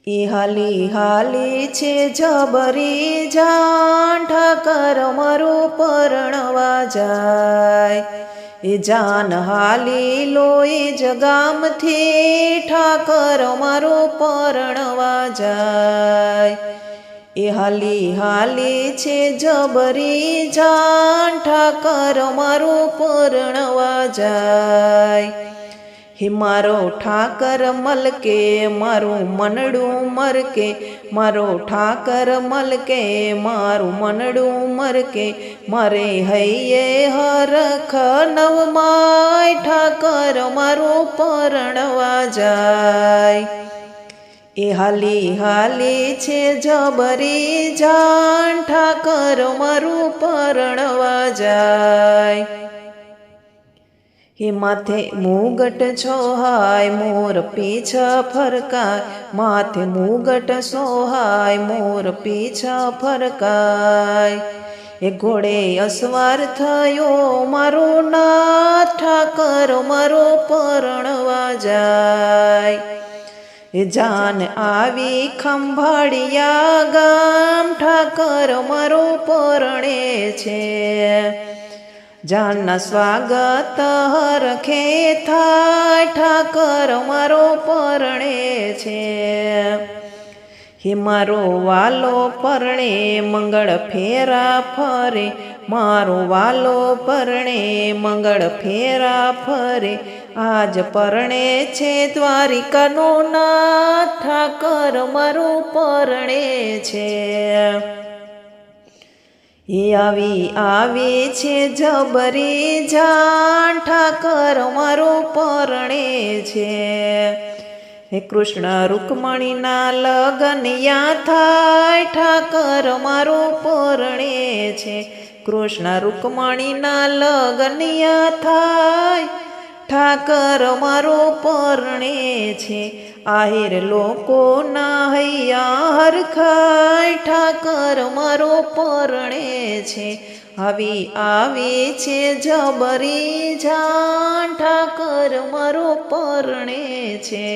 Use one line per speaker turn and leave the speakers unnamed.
એ હાલી હાલી છે જબરી જાન ઠાકર મારું પરણવા જાય। એ જાન હાલી લોય જગામથી ઠાકર મારું પરણવા જાય। એ હાલી હાલી છે જબરી જાન ઠાકર મારું પરણવા જાય। હે મારો ઠાકર મલકે મારું મનડું મરકે, મારો ઠાકર મલકે મારું મનડું મરકે, મારે હૈયે હરખ નવમાય ઠાકર મારું પરણવા જાય। એ હાલી હાલી છે જબરી જાન ઠાકર મારું પરણવા જાય। હે માથે મુગટ છોહાય મોર પીછ ફરકાય, માથે મુગટ સોહાય મોર પીછ ફરકાય। એ ઘોડે અસવાર થયો મારો નાથ ઠાકર મારો પરણવા જાય। એ જાન આવી ખંભાળિયા ગામ ઠાકર મારો પરણે છે। જાનના સ્વાગત હરખે થાય ઠાકર મારો પરણે છે। હે મારો વાલો પરણે મંગળ ફેરા ફરે, મારો વાલો પરણે મંગળ ફેરા ફરે, આજ પરણે છે દ્વારિકાનો નાથ ઠાકર મારો પરણે છે। એ આવી છે જબરી જાન ઠાકર મારો પરણે છે। હે કૃષ્ણ રૂકમણીના લગન યા થાય ઠાકર મારો પરણે છે। કૃષ્ણ રૂકમણીના લગન યા થાય ઠાકર મારો પરણે છે। આહિર લોકોના હૈયા હરખાય ઠાકર મારો પરણે છે। આવી છે જબરી જાન ઠાકર મારો પરણે છે।